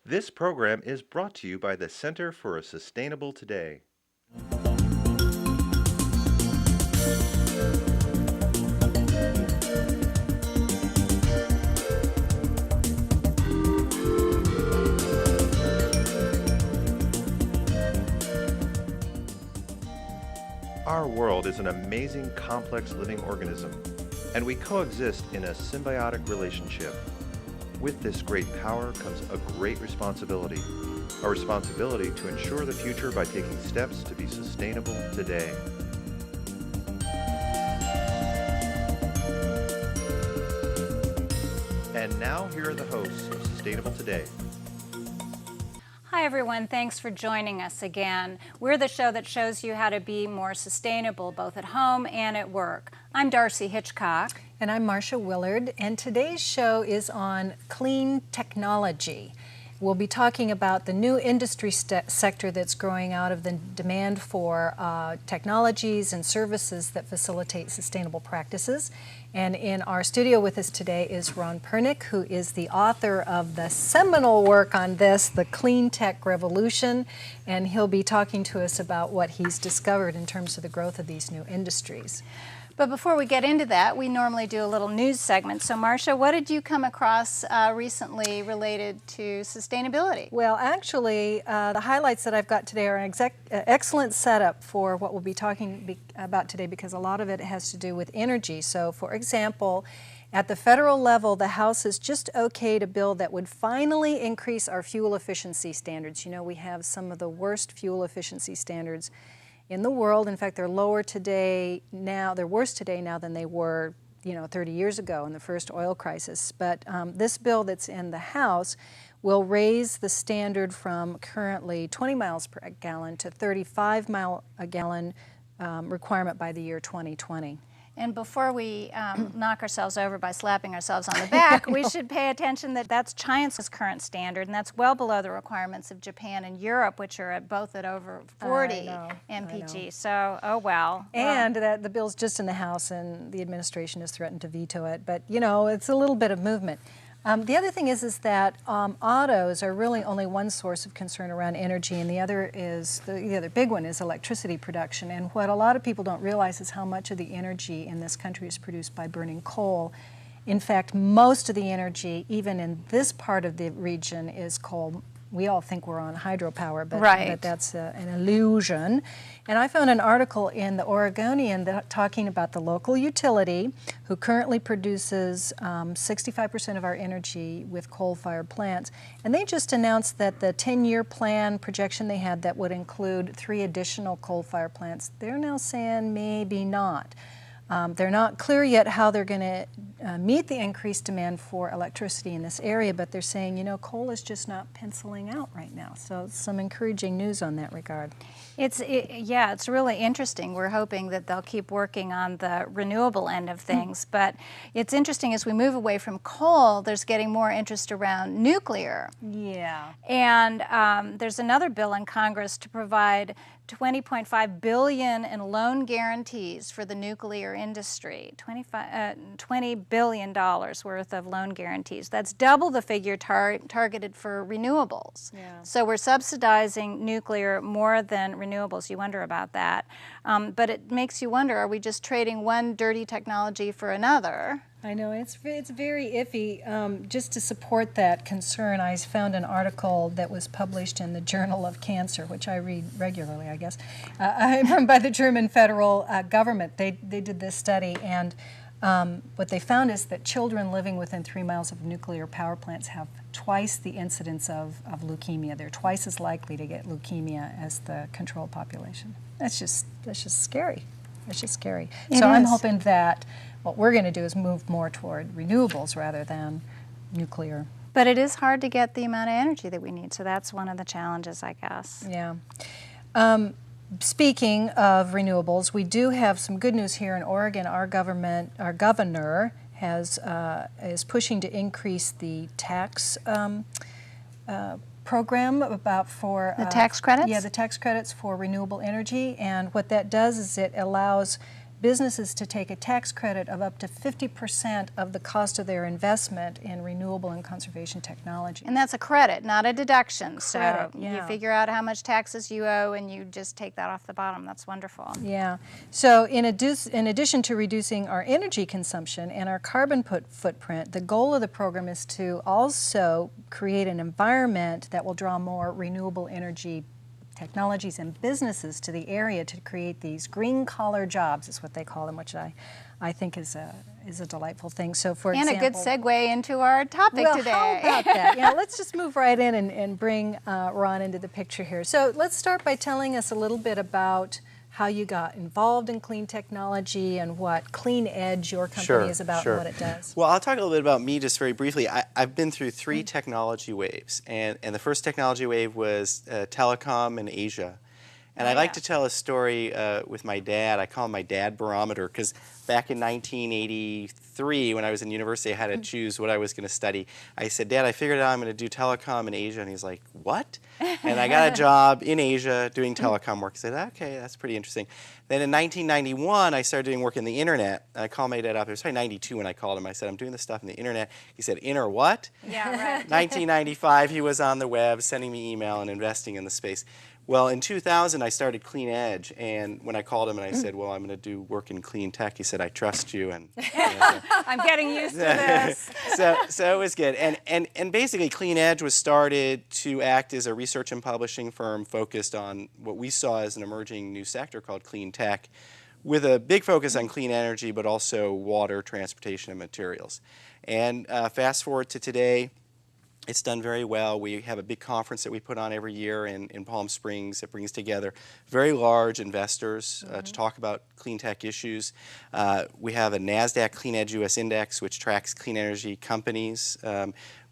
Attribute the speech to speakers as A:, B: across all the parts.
A: This program is brought to you by the Center for a Sustainable Today. Our world is an amazing, complex living organism, and we coexist in a symbiotic relationship. With this great power comes a great responsibility, a responsibility to ensure the future by taking steps to be sustainable today. And now, here are the hosts of Sustainable Today.
B: Hi everyone, thanks for joining us again. We're the show that shows you how to be more sustainable both at home and at work. I'm Darcy Hitchcock.
C: And I'm Marcia Willard, and today's show is on clean technology. We'll be talking about the new industry sector that's growing out of the demand for technologies and services that facilitate sustainable practices. And in our studio with us today is Ron Pernick, who is the author of the seminal work on this, The Clean Tech Revolution, and he'll be talking to us about what he's discovered in terms of the growth of these new industries.
B: But before we get into that, we normally do a little news segment. So Marcia, what did you come across recently related to sustainability?
C: Well, actually, the highlights that I've got today are an excellent setup for what we'll be talking about today, because a lot of it has to do with energy. So, for example, at the federal level, the House is just okayed a bill that would finally increase our fuel efficiency standards. You know, we have some of the worst fuel efficiency standards in the world. In fact, they're lower today now, they're worse today now than they were, 30 years ago in the first oil crisis. But this bill that's in the House will raise the standard from currently 20 miles per gallon to 35 mile a gallon requirement by the year 2020.
B: And before we knock ourselves over by slapping ourselves on the back, we should pay attention that that's China's current standard, and that's well below the requirements of Japan and Europe, which are both at over 40 mpg. So, oh well.
C: And the bill's just in the House, and the administration has threatened to veto it. But, it's a little bit of movement. The other thing is that autos are really only one source of concern around energy, and the other big one is electricity production. And what a lot of people don't realize is how much of the energy in this country is produced by burning coal. In fact, most of the energy, even in this part of the region, is coal. We all think we're on hydropower, but that's an illusion. And I found an article in the Oregonian talking about the local utility who currently produces 65% of our energy with coal-fired plants. And they just announced that the 10-year plan projection they had that would include 3 additional coal-fired plants, they're now saying maybe not. They're not clear yet how they're going to meet the increased demand for electricity in this area, but they're saying, coal is just not penciling out right now. So some encouraging news on that regard.
B: It's really interesting. We're hoping that they'll keep working on the renewable end of things. But it's interesting, as we move away from coal, there's getting more interest around nuclear.
C: Yeah.
B: And there's another bill in Congress to provide $20.5 billion in loan guarantees for the nuclear industry. $20 billion worth of loan guarantees. That's double the figure targeted for renewables.
C: Yeah.
B: So we're subsidizing nuclear more than renewables. You wonder about that. But it makes you wonder, are we just trading one dirty technology for another?
C: I know, it's very iffy. Just to support that concern, I found an article that was published in the Journal of Cancer, which I read regularly, I guess, by the German federal government. They did this study, and what they found is that children living within 3 miles of nuclear power plants have twice the incidence of leukemia. They're twice as likely to get leukemia as the control population. That's just scary. It's just scary. So I'm hoping that what we're going to do is move more toward renewables rather than nuclear.
B: But it is hard to get the amount of energy that we need, so that's one of the challenges, I guess.
C: Yeah. Speaking of renewables, we do have some good news here in Oregon. Our governor is pushing to increase the tax program for
B: the tax credits?
C: Yeah, the tax credits for renewable energy. And what that does is it allows businesses to take a tax credit of up to 50% of the cost of their investment in renewable and conservation technology.
B: And that's a credit, not a deduction.
C: Credit,
B: so
C: yeah.
B: you figure out how much taxes you owe and you just take that off the bottom. That's wonderful.
C: Yeah. So in addition to reducing our energy consumption and our carbon footprint, the goal of the program is to also create an environment that will draw more renewable energy technologies and businesses to the area to create these green-collar jobs, is what they call them, which I think is a delightful thing. So, for
B: and
C: example,
B: a good segue into our topic
C: well,
B: today.
C: how about that? Yeah, let's just move right in and bring Ron into the picture here. So let's start by telling us a little bit about how you got involved in clean technology and what Clean Edge, your company, is about and what it does.
D: Well, I'll talk a little bit about me just very briefly. I've been through 3 technology waves, and the first technology wave was telecom in Asia. And I like to tell a story with my dad. I call him my dad barometer, because back in 1983, when I was in university, I had to choose what I was going to study. I said, Dad, I figured out I'm going to do telecom in Asia. And he's like, what? And I got a job in Asia doing telecom work. I said, okay, that's pretty interesting. Then in 1991, I started doing work in the internet. I called my dad up. It was probably 92 when I called him. I said, I'm doing this stuff in the internet. He said, inter what?
B: Yeah, right.
D: 1995, he was on the web, sending me email and investing in the space. Well, in 2000, I started Clean Edge, and when I called him and I said, well, I'm going to do work in clean tech, he said, I trust you. And
B: I'm getting used to this.
D: so it was good. And basically, Clean Edge was started to act as a research and publishing firm focused on what we saw as an emerging new sector called clean tech, with a big focus on clean energy, but also water, transportation, and materials. And fast forward to today, it's done very well. We have a big conference that we put on every year in Palm Springs that brings together very large investors to talk about clean tech issues. We have a NASDAQ Clean Edge US Index, which tracks clean energy companies.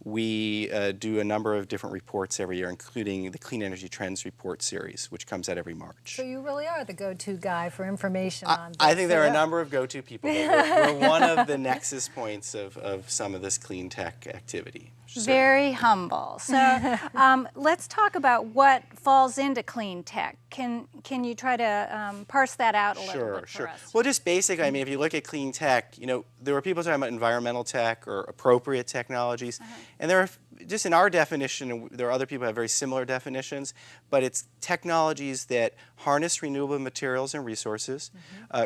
D: We do a number of different reports every year, including the Clean Energy Trends Report series, which comes out every March.
C: So you really are the go-to guy for information on this.
D: I think there are a number of go-to people, but we're one of the nexus points of some of this clean tech activity.
B: Very humble. So let's talk about what falls into clean tech. Can you try to parse that out a little bit for us?
D: Well, just basically, I mean, if you look at clean tech, you know, there were people talking about environmental tech or appropriate technologies, and there are, just in our definition, and there are other people who have very similar definitions, but it's technologies that harness renewable materials and resources,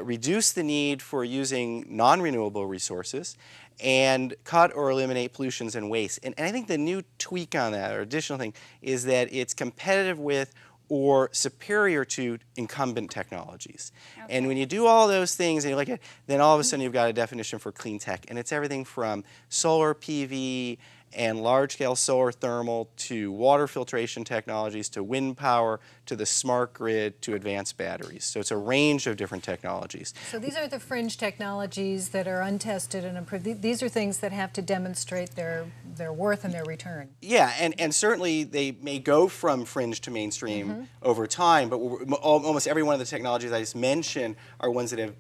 D: reduce the need for using non-renewable resources, and cut or eliminate pollutions and waste. And I think the new tweak on that, or additional thing, is that it's competitive with or superior to incumbent technologies. Okay. And when you do all those things and you look at, then all of a sudden you've got a definition for clean tech. And it's everything from solar PV and large-scale solar thermal to water filtration technologies to wind power to the smart grid to advanced batteries. So it's a range of different technologies.
C: So these are the fringe technologies that are untested and improved. These are things that have to demonstrate their worth and their return.
D: Yeah, and certainly they may go from fringe to mainstream over time, but almost every one of the technologies I just mentioned are ones that have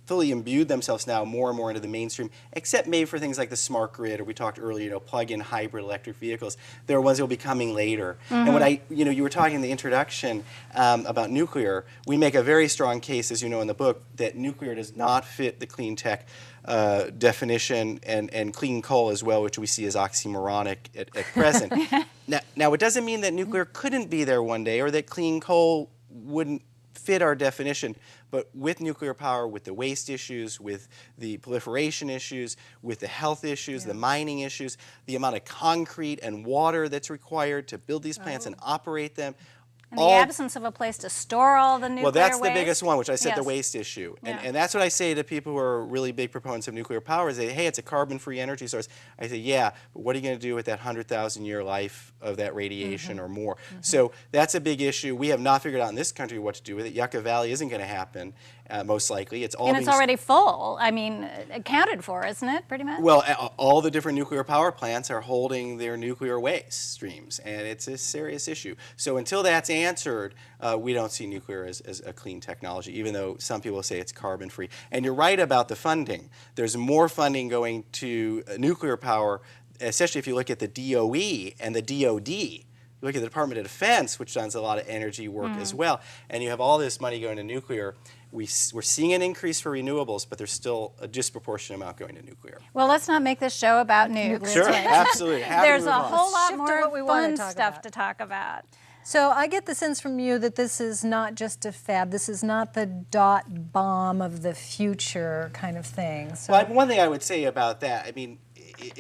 D: fully imbued themselves now more and more into the mainstream, except maybe for things like the smart grid, or we talked earlier, you know, plug-in hybrid electric vehicles. There are ones that will be coming later. And what you were talking in the introduction about nuclear. We make a very strong case, as you know in the book, that nuclear does not fit the clean tech definition, and clean coal as well, which we see as oxymoronic at present. Now, it doesn't mean that nuclear couldn't be there one day, or that clean coal wouldn't fit our definition, but with nuclear power, with the waste issues, with the proliferation issues, with the health issues, the mining issues, the amount of concrete and water that's required to build these plants and operate them.
B: And the absence of a place to store all the nuclear
D: waste. Well, that's
B: waste.
D: the biggest one, which I said, the waste issue. And that's what I say to people who are really big proponents of nuclear power, is that, hey, it's a carbon-free energy source. I say, yeah, but what are you going to do with that 100,000-year life of that radiation or more? So that's a big issue. We have not figured out in this country what to do with it. Yucca Valley isn't going to happen, most likely. It's
B: already full. I mean, accounted for, isn't it, pretty much?
D: Well, all the different nuclear power plants are holding their nuclear waste streams, and it's a serious issue. So until that's answered, we don't see nuclear as a clean technology, even though some people say it's carbon-free. And you're right about the funding. There's more funding going to nuclear power, especially if you look at the DOE and the DOD. You look at the Department of Defense, which does a lot of energy work as well, and you have all this money going to nuclear. we're seeing an increase for renewables, but there's still a disproportionate amount going to nuclear.
B: Well, let's not make this show about nukes.
D: Sure, absolutely. Happy to
B: There's
D: move
B: a
D: on.
B: whole lot
C: Shift to
B: more
C: what we wanna
B: fun
C: talk
B: stuff
C: about.
B: to talk about.
C: So I get the sense from you that this is not just a fad. This is not the dot bomb of the future kind of thing. So
D: Well, one thing I would say about that, I mean,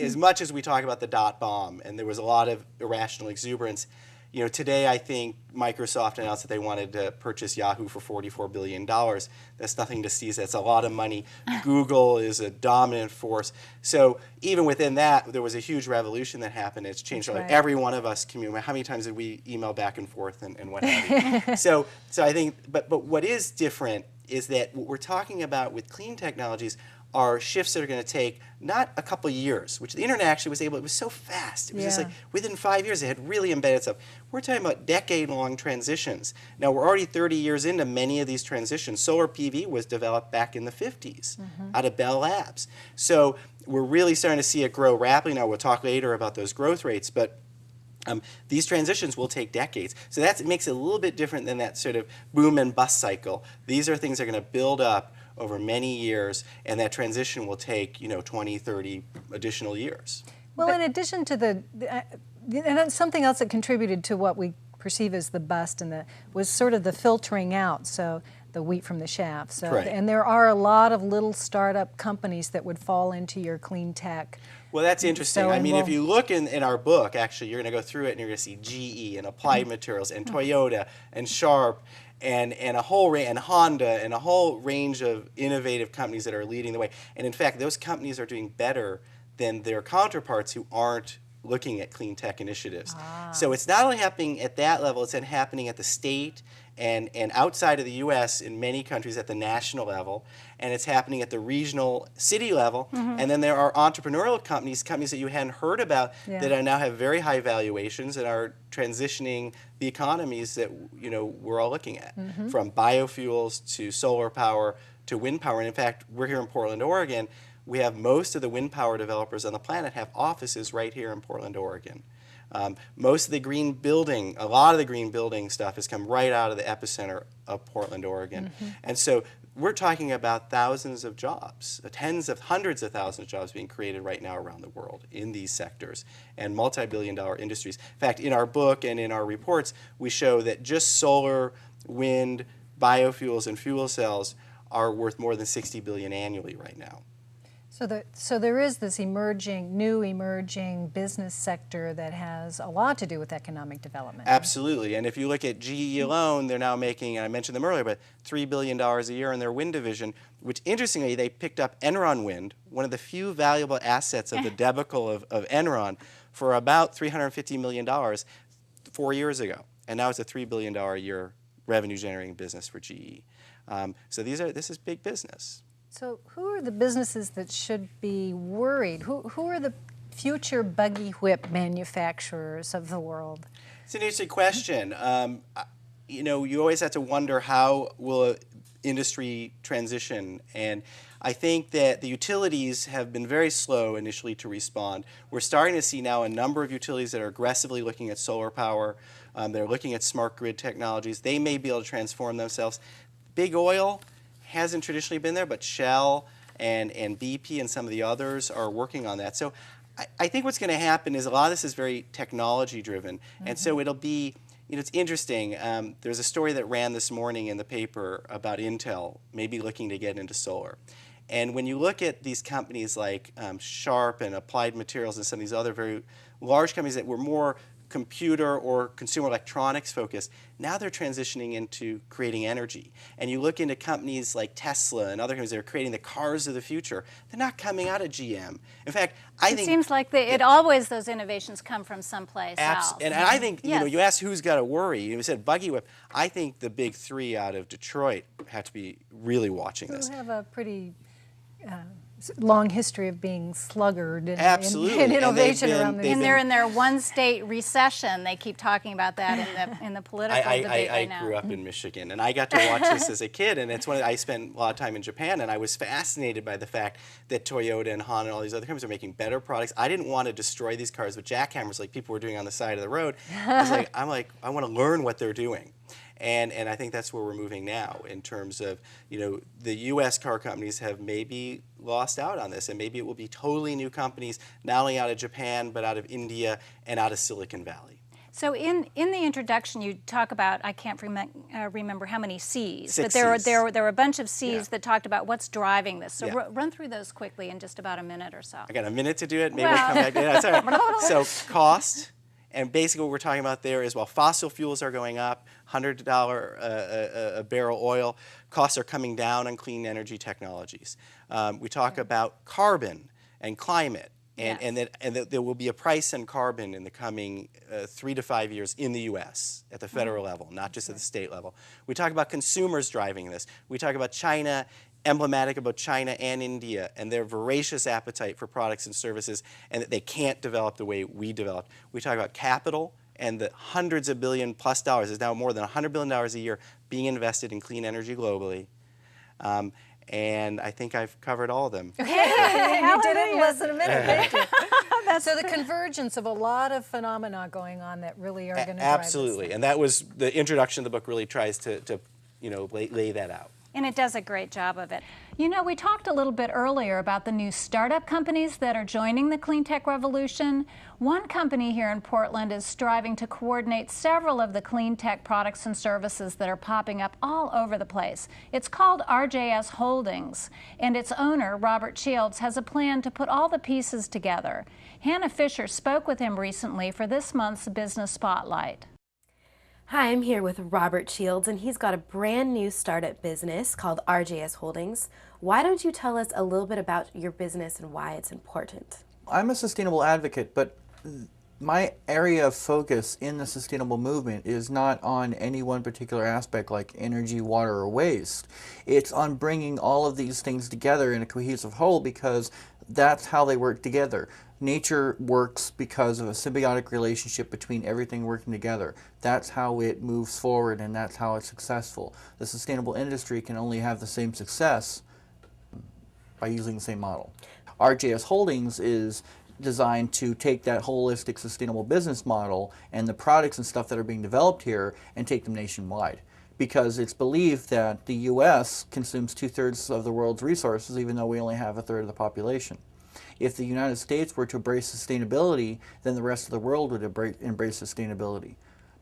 D: as much as we talk about the dot bomb, and there was a lot of irrational exuberance, you know, today I think Microsoft announced that they wanted to purchase Yahoo for $44 billion. That's nothing to seize. That's a lot of money. Google is a dominant force. So even within that, there was a huge revolution that happened. It's changed
C: That's
D: like
C: right.
D: every one of us community. How many times did we email back and forth and what have you? So I think, but what is different is that what we're talking about with clean technologies are shifts that are going to take not a couple of years, which the internet actually was able, it was so fast. It was just
C: Yeah.
D: like within 5 years it had really embedded itself. We're talking about decade-long transitions. Now we're already 30 years into many of these transitions. Solar PV was developed back in the 50s out of Bell Labs. So we're really starting to see it grow rapidly. Now we'll talk later about those growth rates, but these transitions will take decades. So it makes it a little bit different than that sort of boom and bust cycle. These are things that are going to build up over many years, and that transition will take, 20, 30 additional years.
C: well, in addition to and something else that contributed to what we perceive as the bust was sort of the filtering out. So the wheat from the chaff. So
D: Correct.
C: and there are a lot of little startup companies that would fall into your clean tech.
D: Well, that's interesting.
C: So,
D: I mean,
C: and
D: if you look in our book, actually, you're going to go through it and you're going to see GE and Applied Materials and Toyota and Sharp and a whole and Honda and a whole range of innovative companies that are leading the way. And in fact, those companies are doing better than their counterparts who aren't looking at clean tech initiatives. So it's not only happening at that level, it's happening at the state and outside of the U.S. in many countries at the national level, and it's happening at the regional city level. And then there are entrepreneurial companies that you hadn't heard about that are now have very high valuations and are transitioning the economies that we're all looking at, from biofuels to solar power to wind power. And in fact, we're here in Portland, Oregon. We have most of the wind power developers on the planet have offices right here in Portland, Oregon. Most of the green building, a lot of the green building stuff has come right out of the epicenter of Portland, Oregon. And so we're talking about thousands of jobs, hundreds of thousands of jobs being created right now around the world in these sectors and multi-billion-dollar industries. In fact, in our book and in our reports, we show that just solar, wind, biofuels, and fuel cells are worth more than $60 billion annually right now.
C: So there is this new emerging business sector that has a lot to do with economic development.
D: Absolutely. And if you look at GE alone, they're now making, and I mentioned them earlier, but $3 billion a year in their wind division, which interestingly, they picked up Enron Wind, one of the few valuable assets of the debacle of Enron, for about $350 million 4 years ago. And now it's a $3 billion a year revenue generating business for GE. So this is big business.
C: So who are the businesses that should be worried? Who are the future buggy whip manufacturers of the world?
D: It's an interesting question. You always have to wonder how will industry transition, and I think that the utilities have been very slow initially to respond. We're starting to see now a number of utilities that are aggressively looking at solar power. They're looking at smart grid technologies. They may be able to transform themselves. Big oil hasn't traditionally been there, but Shell and BP and some of the others are working on that. So I think what's going to happen is a lot of this is very technology driven. And so it'll be, it's interesting. There's a story that ran this morning in the paper about Intel maybe looking to get into solar. And when you look at these companies like Sharp and Applied Materials and some of these other very large companies that were more computer or consumer electronics focused, now they're transitioning into creating energy. And you look into companies like Tesla and other companies that are creating the cars of the future, they're not coming out of GM. In fact, I think...
B: It seems like those innovations come from someplace else.
D: And I think,
B: Yes.
D: you asked who's got to worry. You said buggy whip. I think the big three out of Detroit have to be really watching this.
C: Who have a pretty long history of being sluggard and
D: Absolutely.
C: and innovation
D: And
C: around the
B: And they're in their one-state recession. They keep talking about that in the political debate right now.
D: I grew up in Michigan, and I got to watch this as a kid, and it's I spent a lot of time in Japan, and I was fascinated by the fact that Toyota and Honda and all these other companies are making better products. I didn't want to destroy these cars with jackhammers like people were doing on the side of the road. I want to learn what they're doing. And I think that's where we're moving now in terms of, the U.S. car companies have maybe lost out on this, and maybe it will be totally new companies, not only out of Japan, but out of India and out of Silicon Valley.
B: So in the introduction, you talk about, I can't remember how many C's, but
D: 6
B: there
D: Cs.
B: were a bunch of C's
D: Yeah.
B: that talked about what's driving this. So
D: Yeah.
B: run through those quickly in just about a minute or so.
D: I got a minute to do it. Maybe we'll come back. Yeah, that's all right. So cost, and basically what we're talking about there is, while fossil fuels are going up, $100 a barrel oil, costs are coming down on clean energy technologies. We talk about carbon and climate. And that there will be a price on carbon in the coming 3 to 5 years in the U.S. at the federal level, not just at the state level. We talk about consumers driving this. We talk about China, emblematic about China and India, and their voracious appetite for products and services, and that they can't develop the way we developed. We talk about capital and the hundreds of billion plus dollars. There's now more than $100 billion a year being invested in clean energy globally. And I think I've covered all of them.
C: You did it in less than a minute. Thank you. So the convergence of a lot of phenomena going on that really are going to drive this
D: Absolutely,
C: thing.
D: and that was the introduction of the book. Really tries to lay that out.
B: And it does a great job of it. You know, we talked a little bit earlier about the new startup companies that are joining the clean tech revolution. One company here in Portland is striving to coordinate several of the clean tech products and services that are popping up all over the place. It's called RJS Holdings, and its owner, Robert Shields, has a plan to put all the pieces together. Hannah Fisher spoke with him recently for this month's Business Spotlight.
E: Hi, I'm here with Robert Shields, and he's got a brand new startup business called RJS Holdings. Why don't you tell us a little bit about your business and why it's important?
F: I'm a sustainable advocate, but my area of focus in the sustainable movement is not on any one particular aspect like energy, water, or waste. It's on bringing all of these things together in a cohesive whole, because that's how they work together. Nature works because of a symbiotic relationship between everything working together. That's how it moves forward, and that's how it's successful. The sustainable industry can only have the same success by using the same model. RJS Holdings is designed to take that holistic sustainable business model and the products and stuff that are being developed here and take them nationwide. Because it's believed that the U.S. consumes 2/3 of the world's resources, even though we only have 1/3 of the population. If the United States were to embrace sustainability, then the rest of the world would embrace sustainability.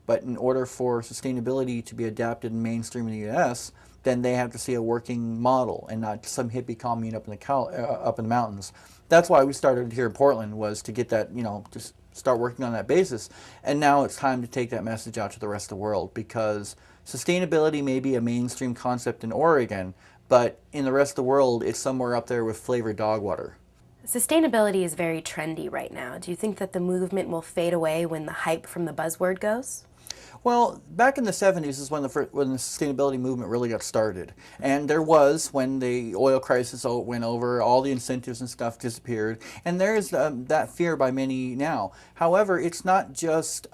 F: But in order for sustainability to be adapted and mainstream in the U.S., then they have to see a working model and not some hippie commune up in the mountains. That's why we started here in Portland, was to get that, just start working on that basis. And now it's time to take that message out to the rest of the world, because sustainability may be a mainstream concept in Oregon, but in the rest of the world, it's somewhere up there with flavored dog water.
E: Sustainability is very trendy right now. Do you think that the movement will fade away when the hype from the buzzword goes?
F: Well, back in the 70s is when the sustainability movement really got started. And there was, when the oil crisis went over, all the incentives and stuff disappeared. And there is that fear by many now. However, it's not just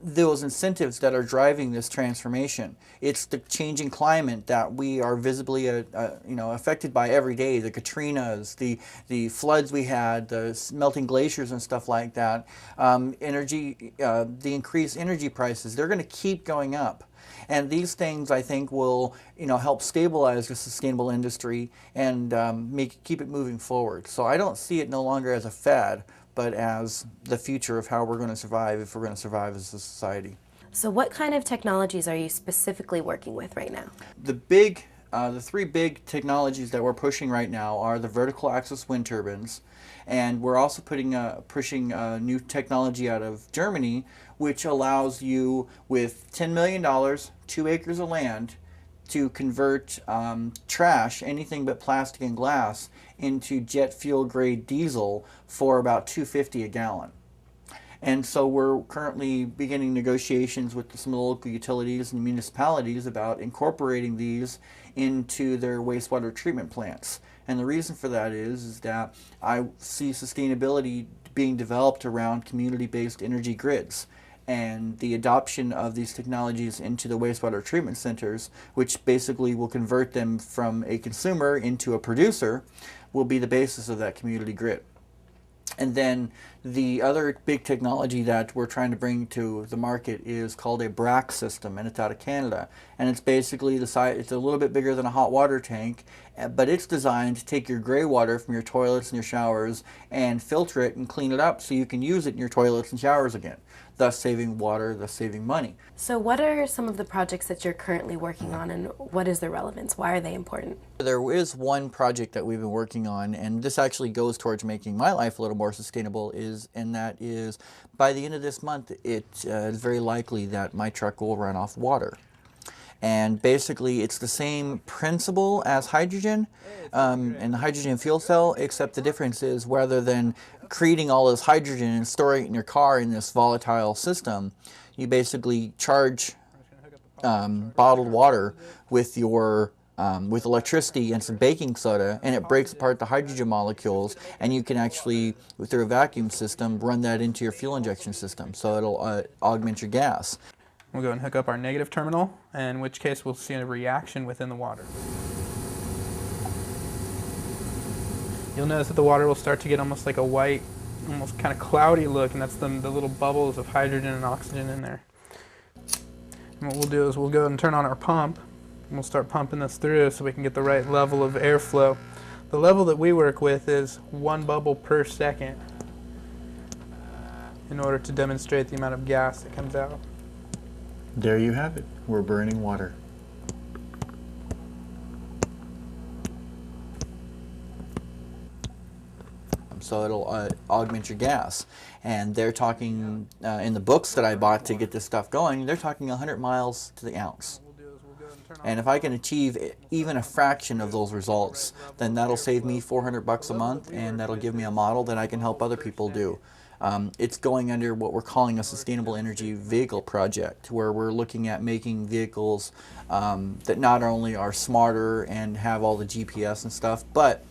F: those incentives that are driving this transformation. It's the changing climate that we are visibly affected by every day. The Katrinas, the floods we had, the melting glaciers and stuff like that. The increased energy prices, they're going to keep going up. And these things, I think, will help stabilize the sustainable industry and keep it moving forward. So I don't see it no longer as a fad, but as the future of how we're going to survive, if we're going to survive as a society.
E: So what kind of technologies are you specifically working with right now?
F: The three big technologies that we're pushing right now are the vertical axis wind turbines, and we're also pushing new technology out of Germany, which allows you, with $10 million, 2 acres of land, to convert trash, anything but plastic and glass, into jet fuel grade diesel for about $2.50 a gallon. And so we're currently beginning negotiations with some local utilities and municipalities about incorporating these into their wastewater treatment plants. And the reason for that is that I see sustainability being developed around community-based energy grids. And the adoption of these technologies into the wastewater treatment centers, which basically will convert them from a consumer into a producer, will be the basis of that community grid. And then the other big technology that we're trying to bring to the market is called a BRAC system, and it's out of Canada. And it's basically the size, it's a little bit bigger than a hot water tank, but it's designed to take your gray water from your toilets and your showers and filter it and clean it up so you can use it in your toilets and showers again, thus saving water, thus saving money.
E: So what are some of the projects that you're currently working on, and what is their relevance? Why are they important?
F: There is one project that we've been working on, and this actually goes towards making my life a little more sustainable, and that is by the end of this month, it is very likely that my truck will run off water. And basically it's the same principle as hydrogen and the hydrogen fuel cell, except the difference is rather than creating all this hydrogen and storing it in your car in this volatile system, you basically charge bottled water with your with electricity and some baking soda, and it breaks apart the hydrogen molecules, and you can actually, through a vacuum system, run that into your fuel injection system, so it'll augment your gas.
G: We'll go and hook up our negative terminal, in which case we'll see a reaction within the water. You'll notice that the water will start to get almost like a white, almost kind of cloudy look, and that's the little bubbles of hydrogen and oxygen in there. And what we'll do is we'll go and turn on our pump, and we'll start pumping this through so we can get the right level of airflow. The level that we work with is 1 bubble per second in order to demonstrate the amount of gas that comes out.
F: There you have it. We're burning water. So it'll augment your gas. And they're talking, in the books that I bought to get this stuff going, they're talking 100 miles to the ounce. And if I can achieve even a fraction of those results, then that'll save me $400 a month, and that'll give me a model that I can help other people do. It's going under what we're calling a sustainable energy vehicle project, where we're looking at making vehicles that not only are smarter and have all the GPS and stuff, but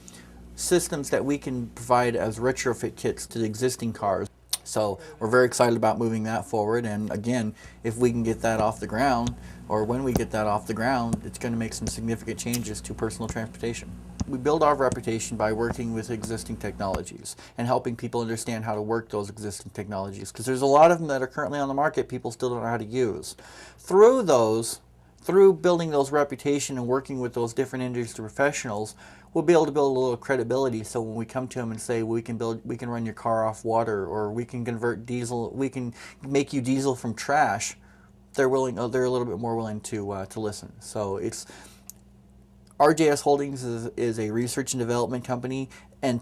F: systems that we can provide as retrofit kits to the existing cars. So we're very excited about moving that forward, and again, if we can get that off the ground, or when we get that off the ground, it's going to make some significant changes to personal transportation. We build our reputation by working with existing technologies and helping people understand how to work those existing technologies, because there's a lot of them that are currently on the market people still don't know how to use. Through building those reputation and working with those different industry professionals, we'll be able to build a little credibility, so when we come to them and say we can run your car off water, or we can convert diesel, we can make you diesel from trash, they're a little bit more willing to listen. So it's RJS Holdings is a research and development company, and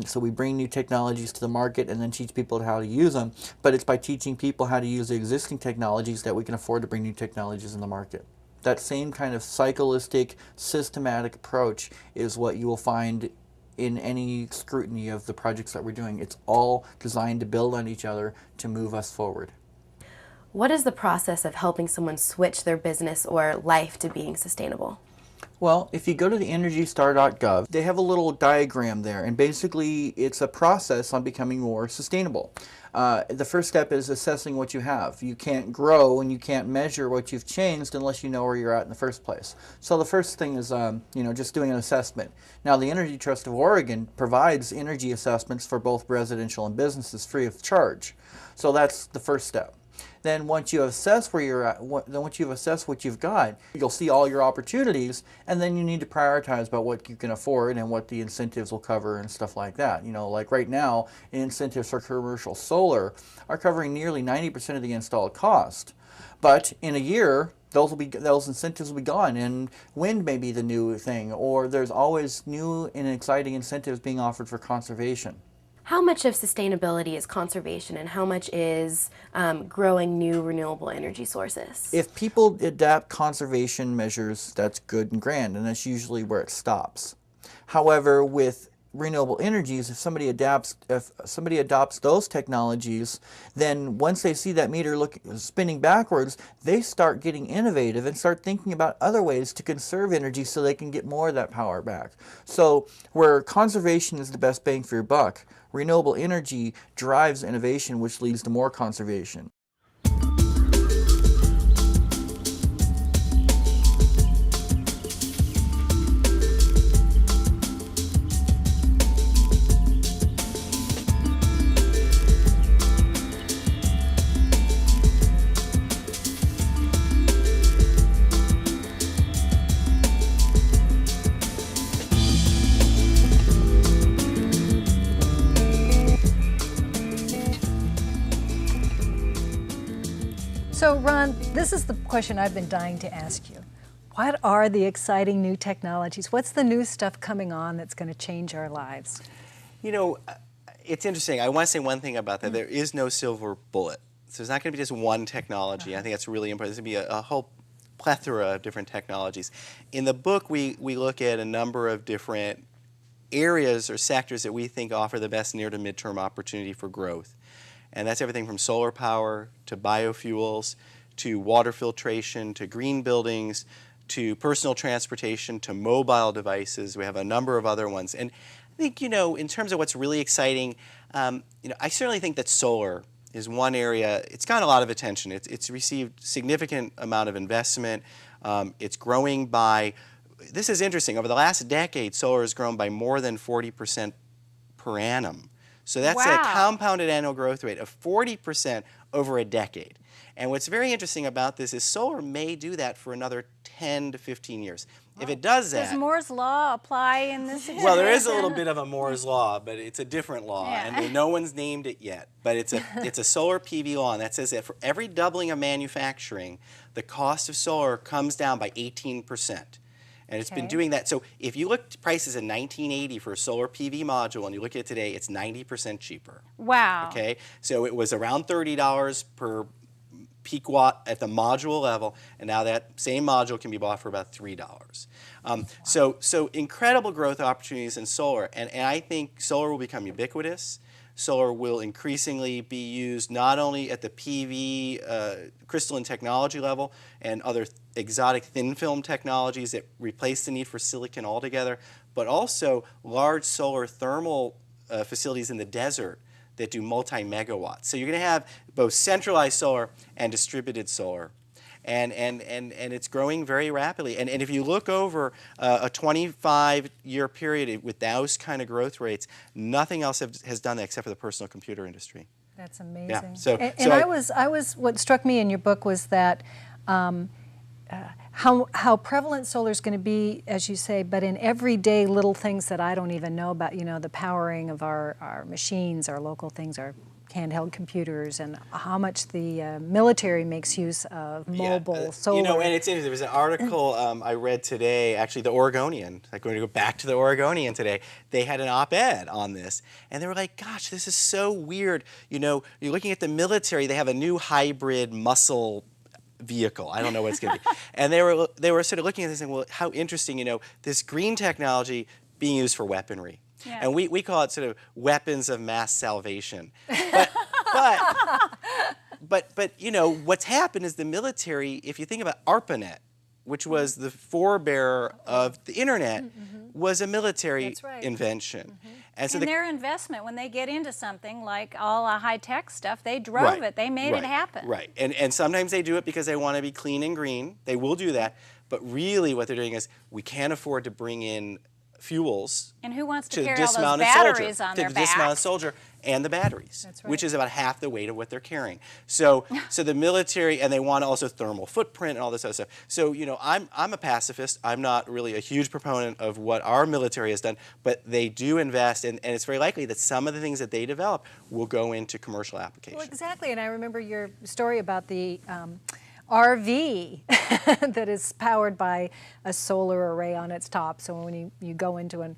F: so we bring new technologies to the market and then teach people how to use them. But it's by teaching people how to use the existing technologies that we can afford to bring new technologies in the market. That same kind of cyclistic, systematic approach is what you will find in any scrutiny of the projects that we're doing. It's all designed to build on each other to move us forward.
E: What is the process of helping someone switch their business or life to being sustainable?
F: Well, if you go to the EnergyStar.gov, they have a little diagram there, and basically it's a process on becoming more sustainable. The first step is assessing what you have. You can't grow and you can't measure what you've changed unless you know where you're at in the first place. So the first thing is just doing an assessment. Now, the Energy Trust of Oregon provides energy assessments for both residential and businesses free of charge. So that's the first step. Then once you assess where you're at, once you've assessed what you've got, you'll see all your opportunities, and then you need to prioritize about what you can afford and what the incentives will cover and stuff like that. You know, like right now, incentives for commercial solar are covering nearly 90% of the installed cost. But in a year, those incentives will be gone, and wind may be the new thing, or there's always new and exciting incentives being offered for conservation.
E: How much of sustainability is conservation, and how much is growing new renewable energy sources? If
F: people adapt conservation measures, that's good and grand, and that's usually where it stops. However, with renewable energies, if somebody adopts those technologies, then once they see that meter spinning backwards, they start getting innovative and start thinking about other ways to conserve energy so they can get more of that power back. So where conservation is the best bang for your buck, renewable energy drives innovation, which leads to more conservation.
C: Ron, this is the question I've been dying to ask you. What are the exciting new technologies? What's the new stuff coming on that's going to change our lives?
D: You know, it's interesting. I want to say one thing about that. There is no silver bullet. So there's not going to be just one technology. I think that's really important. There's going to be a whole plethora of different technologies. In the book, we look at a number of different areas or sectors that we think offer the best near to midterm opportunity for growth. And that's everything from solar power to biofuels to water filtration to green buildings to personal transportation to mobile devices. We have a number of other ones. And I think, you know, in terms of what's really exciting, you know, I certainly think that solar is one area. It's gotten a lot of attention. It's received significant amount of investment. It's growing by, this is interesting, over the last decade, solar has grown by more than 40% per annum. So that's a compounded annual growth rate of 40% over a decade. And what's very interesting about this is solar may do that for another 10 to 15 years. If it does that...
B: Does Moore's Law apply in this situation?
D: Well, there is a little bit of a Moore's Law, but it's a different law, and no one's named it yet. But it's a solar PV law, and that says that for every doubling of manufacturing, the cost of solar comes down by 18%. And it's been doing that. So if you look at prices in 1980 for a solar PV module, and you look at it today, it's 90% cheaper.
B: Wow.
D: Okay? So it was around $30 per peak watt at the module level, and now that same module can be bought for about $3. So incredible growth opportunities in solar, and I think solar will become ubiquitous. Solar will increasingly be used not only at the PV crystalline technology level and other exotic thin film technologies that replace the need for silicon altogether, but also large solar thermal facilities in the desert that do multi-megawatts. So you're going to have both centralized solar and distributed solar. And it's growing very rapidly. And if you look over a 25-year period with those kind of growth rates, nothing else has done that except for the personal computer industry.
C: That's amazing.
D: Yeah. So
C: I was what struck me in your book was that how prevalent solar is going to be, as you say, but in everyday little things that I don't even know about, you know, the powering of our machines, our local things, our handheld computers, and how much the military makes use of mobile solar.
D: You know, and it's interesting. There was an article I read today, actually the Oregonian, I'm going to go back to the Oregonian today. They had an op-ed on this, and they were like, gosh, this is so weird. You know, you're looking at the military, they have a new hybrid muscle vehicle. I don't know what it's going to be. And they were sort of looking at this and saying, well, how interesting, you know, this green technology being used for weaponry. Yeah. And we call it sort of weapons of mass salvation. But you know, what's happened is the military, if you think about ARPANET, which was the forebearer of the internet, was a military invention.
B: And their investment, when they get into something like all high-tech stuff, they drove it. They made it happen.
D: Right. And sometimes they do it because they want to be clean and green. They will do that. But really what they're doing is we can't afford to bring in fuels.
B: And who wants to carry all those batteries on their backs?
D: To dismount a soldier and the batteries, which is about half the weight of what they're carrying. So the military, and they want also thermal footprint and all this other stuff. So, you know, I'm a pacifist. I'm not really a huge proponent of what our military has done, but they do invest, and it's very likely that some of the things that they develop will go into commercial application.
C: Well, exactly, and I remember your story about the RV that is powered by a solar array on its top. So when you go into an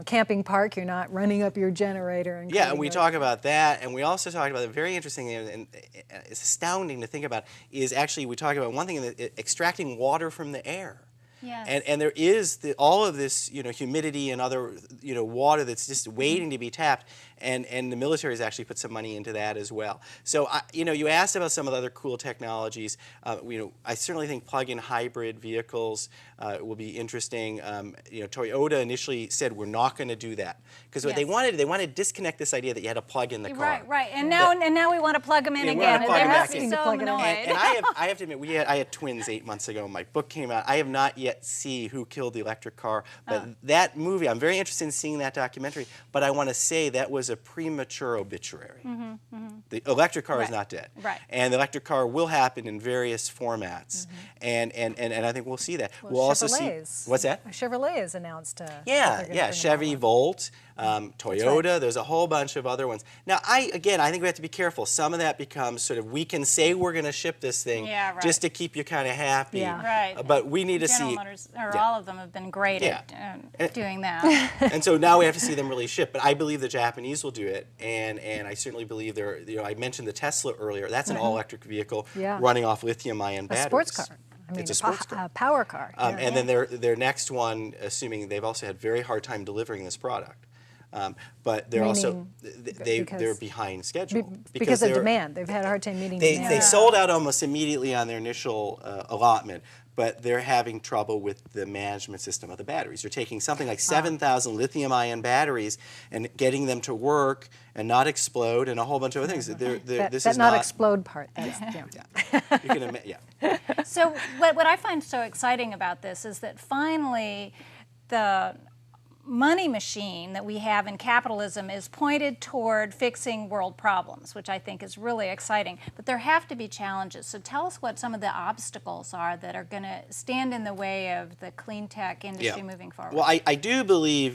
C: camping park, you're not running up your generator. And
D: and we talk about that, and we also talk about a very interesting thing, and it's astounding to think about, is actually we talk about one thing, extracting water from the air.
B: Yes.
D: And there is all of this, you know, humidity and other, you know, water that's just waiting to be tapped, and the military has actually put some money into that as well. So, you know, you asked about some of the other cool technologies. You know, I certainly think plug-in hybrid vehicles will be interesting. You know, Toyota initially said we're not going to do that because what they wanted to disconnect this idea that you had to plug in the car.
B: Right. And now we want to plug them in again. And they must be so annoyed.
D: And I have to admit, I had twins 8 months ago. My book came out. I have not yet see Who Killed the Electric Car, but that movie, I'm very interested in seeing that documentary, but I want to say that was a premature obituary. The electric car is
B: Right.
D: not dead.
B: Right.
D: And the electric car will happen in various formats. And I think we'll see that.
C: Well,
D: We'll also see,
C: Chevrolet's.
D: what's that?
C: Chevrolet has announced. That
D: Yeah,
C: they're gonna
D: yeah,
C: bring them
D: Chevy
C: all up.
D: Volt, Toyota, there's a whole bunch of other ones. Now, I think we have to be careful. Some of that becomes sort of, we can say we're going to ship this thing
B: Yeah, right.
D: just to keep you kind of happy.
C: Yeah.
B: Right.
D: But we need to
B: General
D: see,
B: Motors, or
D: yeah.
B: all of them have been great at doing that.
D: and so now we have to see them really ship. But I believe the Japanese will do it, and I certainly believe they're, I mentioned the Tesla earlier. That's an all-electric vehicle
C: Yeah.
D: running off lithium-ion
C: A
D: batteries.
C: sports car. I mean,
D: It's a sports car.
C: power car. Yeah.
D: And then their next one, assuming they've also had very hard time delivering this product, but they're also
C: Meaning
D: they're behind schedule
C: because of
D: they're-
C: demand. They've had a hard time meeting
D: They
C: demand.
D: sold out almost immediately on their initial allotment, but they're having trouble with the management system of the batteries. They're taking something like 7,000 lithium-ion batteries and getting them to work and not explode and a whole bunch of other things. This
C: that
D: is
C: not
D: not
C: explode part. That's, yeah.
D: You can yeah.
B: So what I find so exciting about this is that finally the money machine that we have in capitalism is pointed toward fixing world problems, which I think is really exciting. But there have to be challenges. So tell us what some of the obstacles are that are going to stand in the way of the clean tech industry moving forward.
D: Well, I do believe,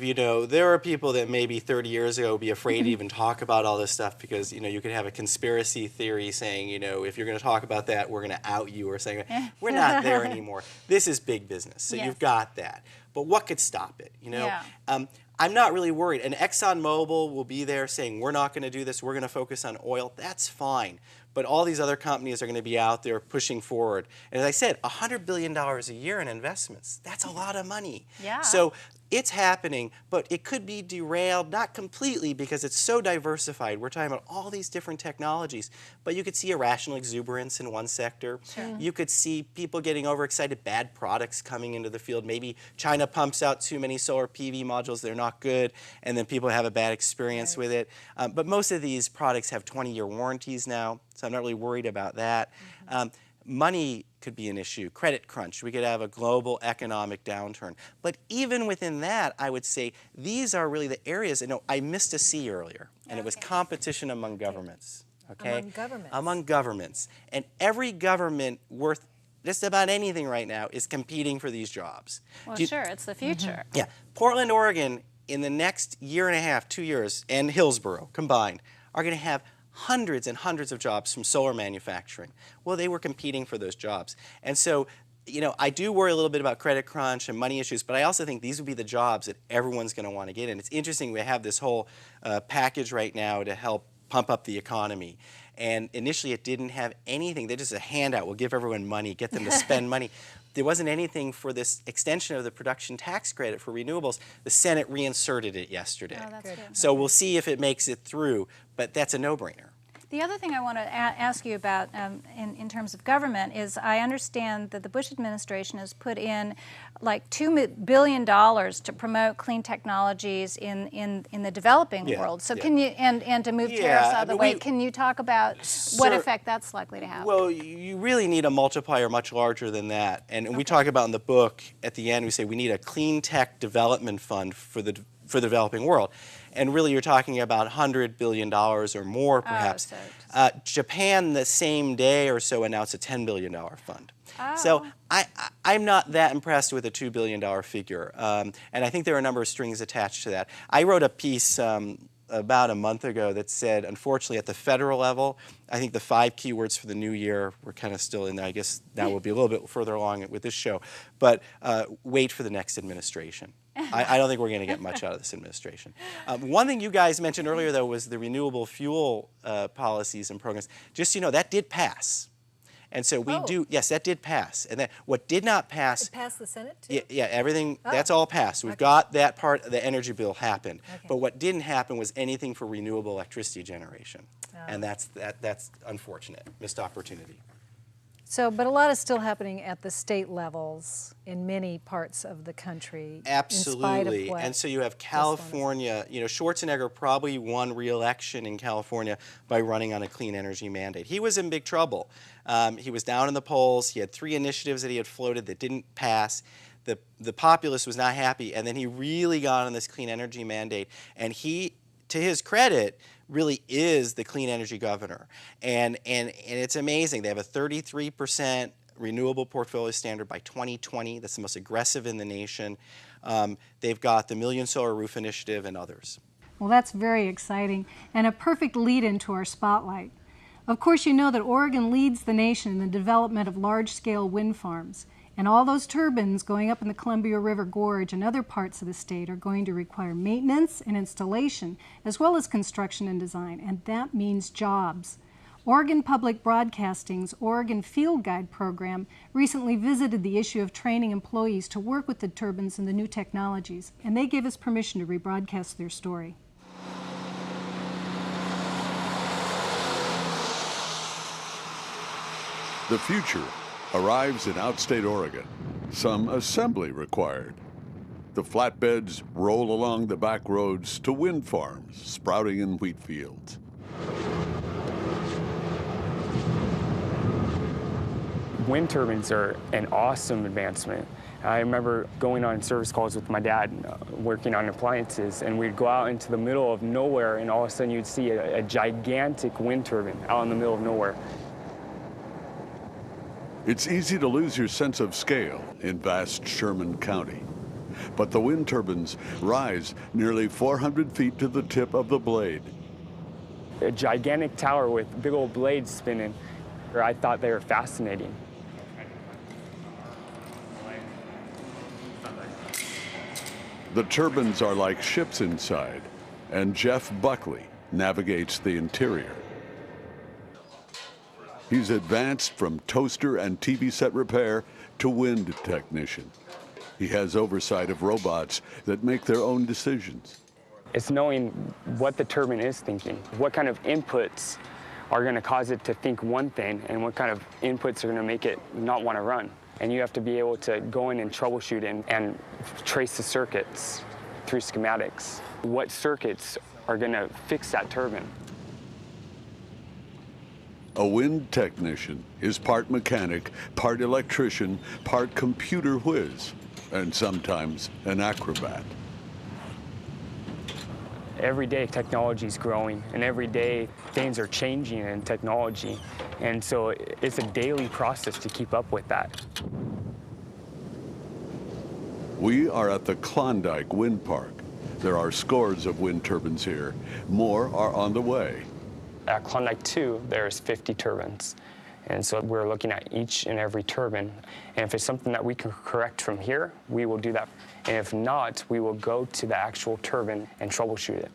D: there are people that maybe 30 years ago would be afraid to even talk about all this stuff because, you could have a conspiracy theory saying, if you're going to talk about that, we're going to out you or saying, we're not there anymore. This is big business, so
B: Yes.
D: you've got that. But what could stop it,
B: Yeah.
D: I'm not really worried. And ExxonMobil will be there saying, we're not going to do this, we're going to focus on oil. That's fine. But all these other companies are going to be out there pushing forward. And as I said, $100 billion a year in investments. That's a lot of money.
B: Yeah.
D: So it's happening, but it could be derailed, not completely because it's so diversified. We're talking about all these different technologies. But you could see irrational exuberance in one sector.
B: Sure.
D: You could see people getting overexcited, bad products coming into the field. Maybe China pumps out too many solar PV modules, they're not good, and then people have a bad experience with it. But most of these products have 20-year warranties now, so I'm not really worried about that. Money could be an issue, credit crunch. We could have a global economic downturn. But even within that, I would say these are really the areas, I missed a C earlier, and it was competition among governments. Okay?
C: Among governments.
D: Among governments. And every government worth just about anything right now is competing for these jobs.
B: Well, sure, it's the future.
D: Yeah. Portland, Oregon, in the next year and a half, 2 years, and Hillsborough combined, are going to have hundreds and hundreds of jobs from solar manufacturing. Well, they were competing for those jobs. And so, I do worry a little bit about credit crunch and money issues, but I also think these would be the jobs that everyone's going to want to get in. It's interesting, we have this whole package right now to help pump up the economy. And initially it didn't have anything. They're just a handout. We'll give everyone money, get them to spend money. There wasn't anything for this extension of the production tax credit for renewables. The Senate reinserted it yesterday.
B: Oh, that's good.
D: So we'll see if it makes it through, but that's a no-brainer.
B: The other thing I want to ask you about in terms of government is I understand that the Bush administration has put in like $2 billion to promote clean technologies in the developing world. So can you, and to move tariffs out of the way, can you talk about what effect that's likely to have?
D: Well, you really need a multiplier much larger than that. And we talk about in the book, at the end, we say we need a clean tech development fund for the developing world. And really, you're talking about $100 billion or more, perhaps. Japan, the same day or so, announced a $10 billion fund. So I'm not that impressed with a $2 billion figure. And I think there are a number of strings attached to that. I wrote a piece about a month ago that said, unfortunately, at the federal level, I think the 5 keywords for the new year, we're kind of still in there. I guess now we'll be a little bit further along with this show. But wait for the next administration. I don't think we're going to get much out of this administration. One thing you guys mentioned earlier, though, was the renewable fuel policies and programs. Just so you know, that did pass. And so we do, yes, that did pass. And then what did not pass.
C: It passed the Senate, too?
D: Yeah, everything, that's all passed. We've got that part of the energy bill happened. But what didn't happen was anything for renewable electricity generation. And that's unfortunate, missed opportunity.
C: So, but a lot is still happening at the state levels in many parts of the country.
D: Absolutely.
C: In spite of what
D: and so you have California, Schwarzenegger probably won re-election in California by running on a clean energy mandate. He was in big trouble. He was down in the polls. He had 3 initiatives that he had floated that didn't pass. The populace was not happy, and then he really got on this clean energy mandate, and he to his credit, really is the clean energy governor. And it's amazing. They have a 33% renewable portfolio standard by 2020. That's the most aggressive in the nation. They've got the Million Solar Roof Initiative and others.
C: Well, that's very exciting and a perfect lead into our spotlight. Of course, you know that Oregon leads the nation in the development of large-scale wind farms, and all those turbines going up in the Columbia River Gorge and other parts of the state are going to require maintenance and installation, as well as construction and design, and that means jobs. Oregon Public Broadcasting's Oregon Field Guide program recently visited the issue of training employees to work with the turbines and the new technologies, and they gave us permission to rebroadcast their story.
H: The future arrives in outstate Oregon, some assembly required. The flatbeds roll along the back roads to wind farms sprouting in wheat fields.
I: Wind turbines are an awesome advancement. I remember going on service calls with my dad, working on appliances, and we'd go out into the middle of nowhere, and all of a sudden you'd see a gigantic wind turbine out in the middle of nowhere.
H: It's easy to lose your sense of scale in vast Sherman County. But the wind turbines rise nearly 400 feet to the tip of the blade.
I: A gigantic tower with big old blades spinning. I thought they were fascinating.
H: The turbines are like ships inside, and Jeff Buckley navigates the interior. He's advanced from toaster and TV set repair to wind technician. He has oversight of robots that make their own decisions.
I: It's knowing what the turbine is thinking, what kind of inputs are going to cause it to think one thing, and what kind of inputs are going to make it not want to run. And you have to be able to go in and troubleshoot and trace the circuits through schematics. What circuits are going to fix that turbine?
H: A wind technician is part mechanic, part electrician, part computer whiz, and sometimes an acrobat.
I: Every day technology is growing, and every day things are changing in technology. And so it's a daily process to keep up with that.
H: We are at the Klondike Wind Park. There are scores of wind turbines here. More are on the way.
I: At Klondike 2, there's 50 turbines. And so we're looking at each and every turbine. And if it's something that we can correct from here, we will do that. And if not, we will go to the actual turbine and troubleshoot it.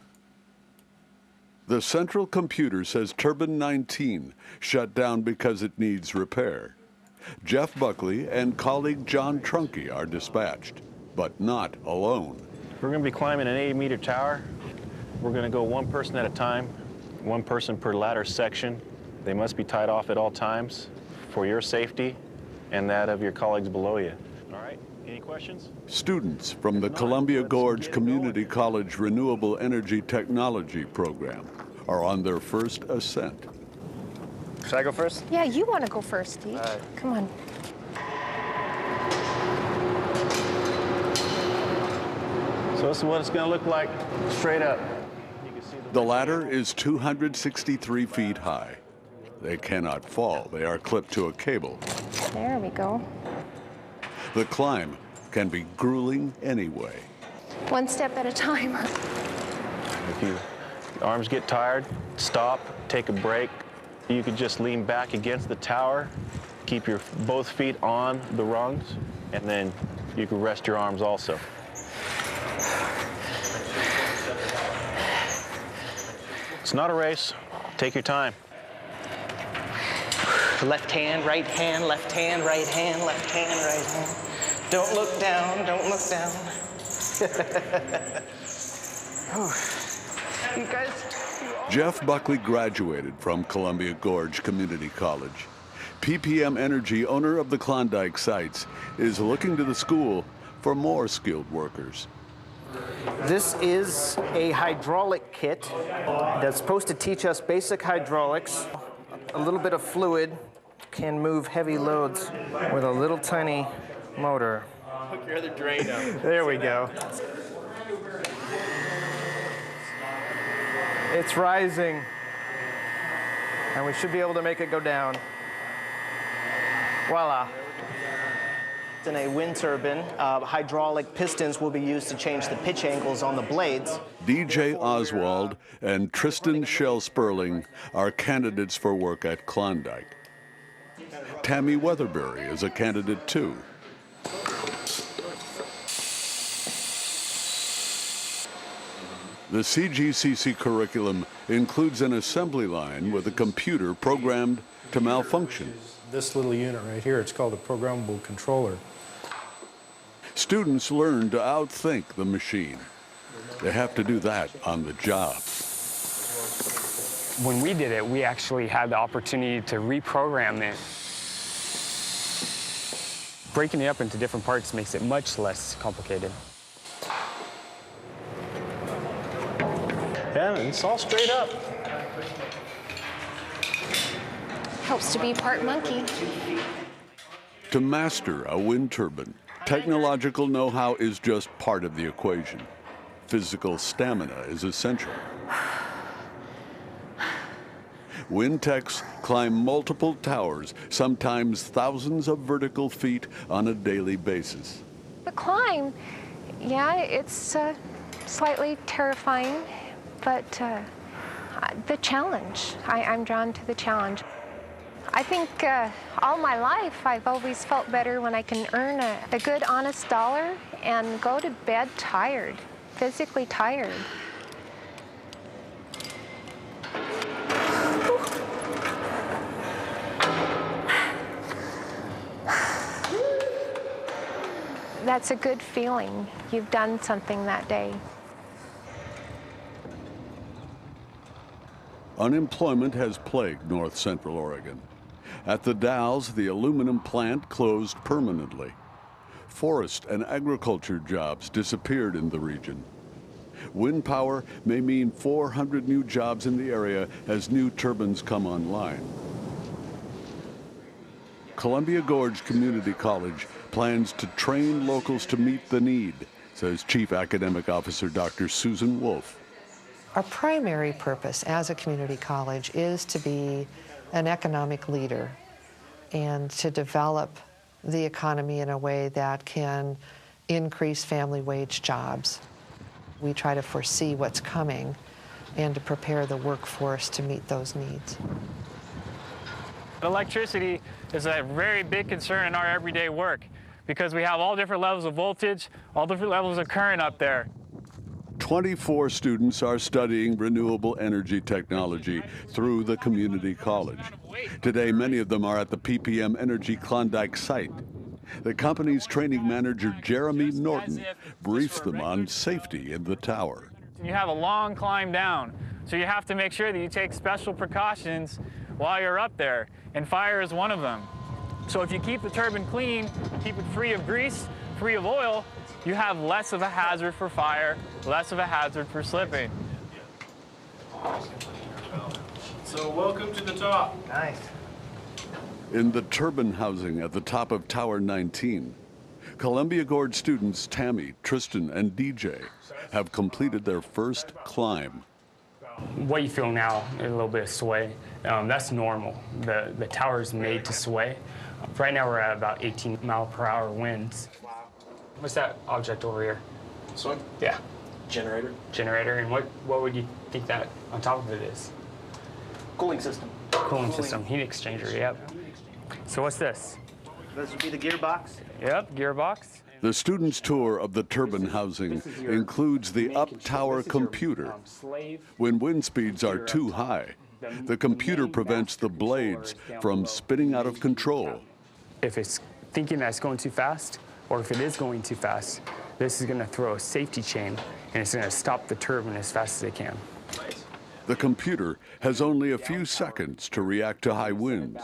H: The central computer says turbine 19 shut down because it needs repair. Jeff Buckley and colleague John Trunke are dispatched, but not alone.
J: We're going to be climbing an 80-meter tower. We're going to go one person at a time, one person per ladder section. They must be tied off at all times for your safety and that of your colleagues below you. All right, any questions?
H: Students from the Columbia Gorge Community College Renewable Energy Technology program are on their first ascent.
J: Should I go first?
K: Yeah, you want to go first, Steve. Come on.
J: So this is what it's going to look like straight up.
H: The ladder is 263 feet high. They cannot fall. They are clipped to a cable.
K: There we go.
H: The climb can be grueling anyway.
K: One step at a time.
J: If your arms get tired, stop, take a break. You could just lean back against the tower, keep your both feet on the rungs, and then you can rest your arms also. It's not a race. Take your time.
L: Left hand, right hand, left hand, right hand, left hand, right hand. Don't look down, don't look down. You guys.
H: Jeff Buckley graduated from Columbia Gorge Community College. PPM Energy, owner of the Klondike sites, is looking to the school for more skilled workers.
L: This is a hydraulic kit that's supposed to teach us basic hydraulics. A little bit of fluid can move heavy loads with a little tiny motor.
J: Hook your other drain up.
L: There we go. It's rising. And we should be able to make it go down. Voila. In a wind turbine, hydraulic pistons will be used to change the pitch angles on the blades.
H: DJ Oswald and Tristan Shell Sperling are candidates for work at Klondike. Tammy Weatherbury is a candidate too. The CGCC curriculum includes an assembly line with a computer programmed to malfunction.
M: This little unit right here, it's called a programmable controller.
H: Students learn to outthink the machine. They have to do that on the job.
I: When we did it, we actually had the opportunity to reprogram it. Breaking it up into different parts makes it much less complicated.
M: Yeah, it's all straight up.
K: Helps to be part monkey.
H: To master a wind turbine, technological know-how is just part of the equation. Physical stamina is essential. Wind techs climb multiple towers, sometimes thousands of vertical feet on a daily basis.
K: The climb, yeah, it's slightly terrifying, but the challenge, I'm drawn to the challenge. I think all my life I've always felt better when I can earn a good, honest dollar and go to bed tired, physically tired. That's a good feeling. You've done something that day.
H: Unemployment has plagued North Central Oregon. At the Dalles, the aluminum plant closed permanently. Forest and agriculture jobs disappeared in the region. Wind power may mean 400 new jobs in the area as new turbines come online. Columbia Gorge Community College plans to train locals to meet the need, says Chief Academic Officer Dr. Susan Wolf.
N: Our primary purpose as a community college is to be an economic leader and to develop the economy in a way that can increase family wage jobs. We try to foresee what's coming and to prepare the workforce to meet those needs.
O: Electricity is a very big concern in our everyday work because we have all different levels of voltage, all different levels of current up there.
H: 24 students are studying renewable energy technology through the community college. Today, many of them are at the PPM Energy Klondike site. The company's training manager, Jeremy Norton, briefs them on safety in the tower.
O: You have a long climb down, so you have to make sure that you take special precautions while you're up there, and fire is one of them. So if you keep the turbine clean, keep it free of grease, free of oil, you have less of a hazard for fire, less of a hazard for slipping.
M: So welcome to the top.
L: Nice.
H: In the turbine housing at the top of Tower 19, Columbia Gorge students Tammy, Tristan, and DJ have completed their first climb.
I: What you feel now, a little bit of sway, that's normal. The tower is made to sway. Right now we're at about 18-mile-per-hour winds. What's that object over here?
L: This one?
I: Yeah.
L: Generator.
I: Generator, and what would you think that on top of it is?
L: Cooling system.
I: Cooling system, heat exchanger, yep. So what's this?
L: This would be the gearbox.
I: Yep, gearbox.
H: The students' tour of the turbine housing includes the up-tower computer. When wind speeds are too high, the computer prevents the blades from spinning out of control.
I: If it's thinking that it's going too fast, or if it is going too fast, this is going to throw a safety chain, and it's going to stop the turbine as fast as it can.
H: The computer has only a few seconds to react to high winds.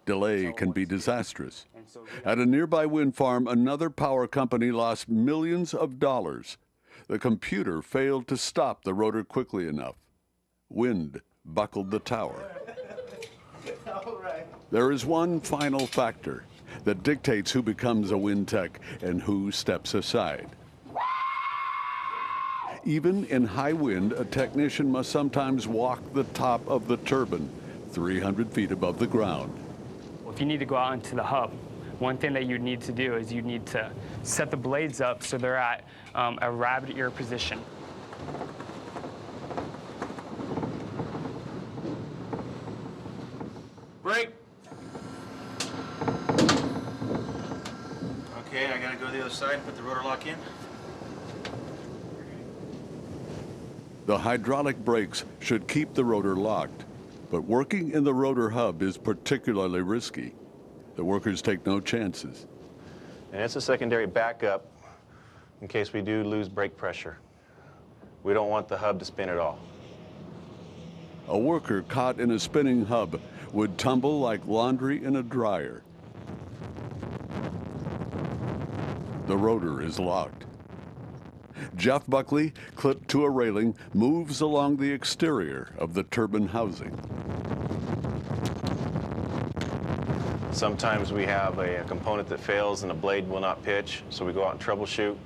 H: Delay can be disastrous. At a nearby wind farm, another power company lost millions of dollars. The computer failed to stop the rotor quickly enough. Wind buckled the tower. There is one final factor that dictates who becomes a wind tech and who steps aside. Even in high wind, a technician must sometimes walk the top of the turbine, 300 feet above the ground.
I: If you need to go out into the hub, one thing that you need to do is you need to set the blades up so they're at a rabbit ear position.
J: Break. Okay, I gotta go to the other side and put the rotor lock in.
H: The hydraulic brakes should keep the rotor locked, but working in the rotor hub is particularly risky. The workers take no chances.
J: And it's a secondary backup in case we do lose brake pressure. We don't want the hub to spin at all.
H: A worker caught in a spinning hub would tumble like laundry in a dryer. The rotor is locked. Jeff Buckley, clipped to a railing, moves along the exterior of the turbine housing.
J: Sometimes we have a component that fails and the blade will not pitch, so we go out and troubleshoot.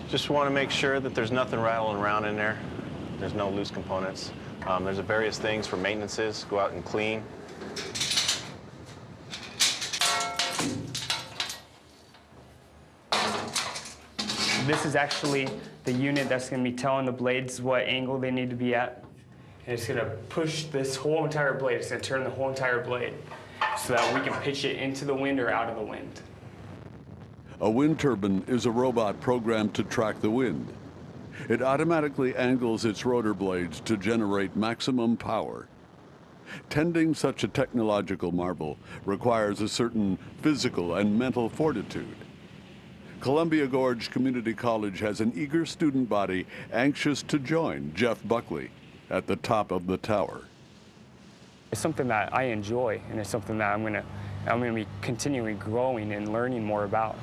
J: Just want to make sure that there's nothing rattling around in there. There's no loose components. There's various things for maintenances. Go out and clean.
I: This is actually the unit that's going to be telling the blades what angle they need to be at. And it's going to push this whole entire blade. It's going to turn the whole entire blade so that we can pitch it into the wind or out of the wind.
H: A wind turbine is a robot programmed to track the wind. It automatically angles its rotor blades to generate maximum power. Tending such a technological marvel requires a certain physical and mental fortitude. Columbia Gorge Community College has an eager student body anxious to join Jeff Buckley at the top of the tower.
I: It's something that I enjoy, and it's something that I'm gonna be continually growing and learning more about.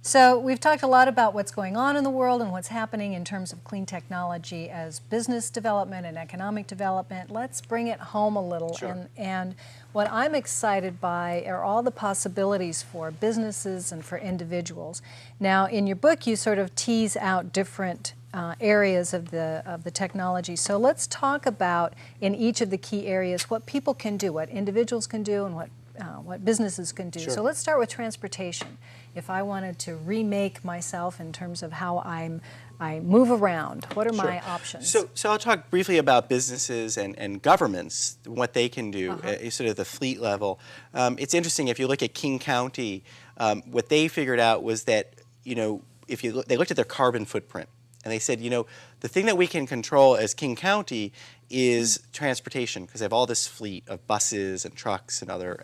C: So we've talked a lot about what's going on in the world and what's happening in terms of clean technology as business development and economic development. Let's bring it home a little.
D: Sure.
C: And what I'm excited by are all the possibilities for businesses and for individuals. Now, in your book, you sort of tease out different areas of the technology. So let's talk about, in each of the key areas, what people can do, what individuals can do, and what businesses can do.
D: Sure.
C: So let's start with transportation. If I wanted to remake myself in terms of how I move around, what are my options?
D: So I'll talk briefly about businesses and governments, what they can do, sort of the fleet level. It's interesting, if you look at King County, what they figured out was that, they looked at their carbon footprint, and they said, the thing that we can control as King County is transportation, because they have all this fleet of buses and trucks and other,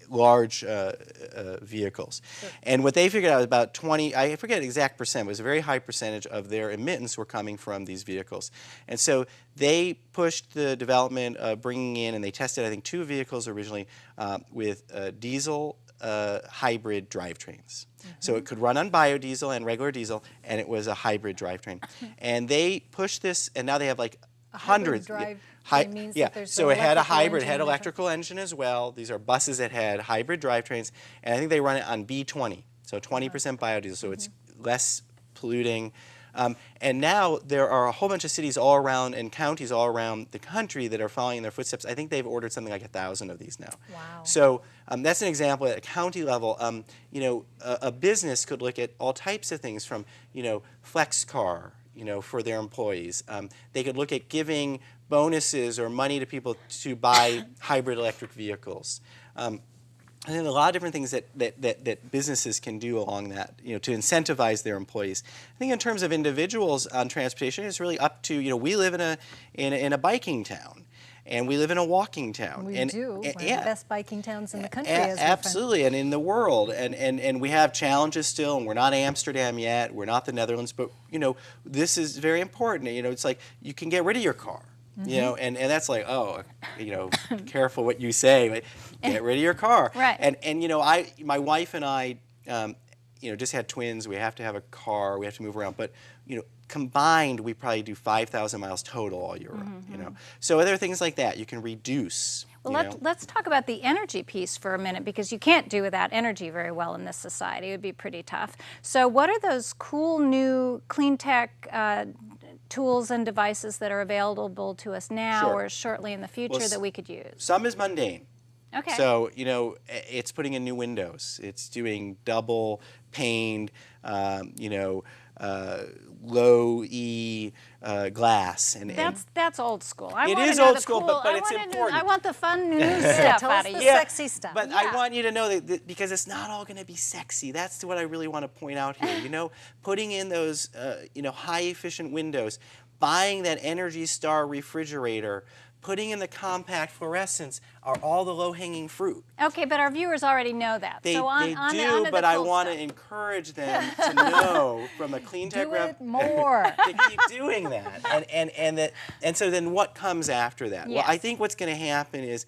D: large vehicles. Sure. And what they figured out, about 20, I forget the exact percent, but it was a very high percentage of their emittance were coming from these vehicles. And so they pushed the development of bringing in, and they tested, I think, 2 vehicles originally with diesel hybrid drivetrains. So it could run on biodiesel and regular diesel, and it was a hybrid drivetrain. And they pushed this, and now they have like hundreds.
C: Means that there's
D: so it had a hybrid, it had electrical engine as well. These are buses that had hybrid drivetrains, and I think they run it on B20, so 20% biodiesel, so it's less polluting. And now there are a whole bunch of cities all around and counties all around the country that are following in their footsteps. I think they've ordered something like 1,000 of these now.
C: Wow.
D: So that's an example at a county level. A business could look at all types of things from, flex car, for their employees. They could look at giving bonuses or money to people to buy hybrid electric vehicles. And then a lot of different things that businesses can do along that, to incentivize their employees. I think in terms of individuals on transportation, it's really up to, we live in a biking town. And we live in a walking town.
C: We
D: and,
C: do. One of the
D: yeah.
C: best biking towns in the country. As
D: Absolutely, and in the world. And we have challenges still, and we're not Amsterdam yet, we're not the Netherlands, but, this is very important. It's like you can get rid of your car. And that's like, careful what you say, but get rid of your car.
B: Right.
D: And my wife and I, just had twins. We have to have a car. We have to move around. But, combined, we probably do 5,000 miles total all year round, So other things like that, you can reduce.
B: Well, let's talk about the energy piece for a minute, because you can't do without energy very well in this society. It would be pretty tough. So what are those cool new clean tech tools and devices that are available to us now or shortly in the future that we could use?
D: Some is mundane.
B: Okay.
D: So, it's putting in new windows. It's doing double paned, low E glass. And
B: that's old school.
D: It is old school, but it's important.
B: I want the fun new stuff out of you.
C: Sexy stuff.
D: But I want you to know that because it's not all going to be sexy. That's what I really want to point out here. Putting in those, high efficient windows, buying that Energy Star refrigerator, putting in the compact fluorescents are all the low-hanging fruit.
B: Okay, but our viewers already know that.
D: They
B: do,
D: but I want to encourage them to know from a clean tech
C: it more.
D: to keep doing that. And so then what comes after that?
B: Yes.
D: Well, I think what's going to happen is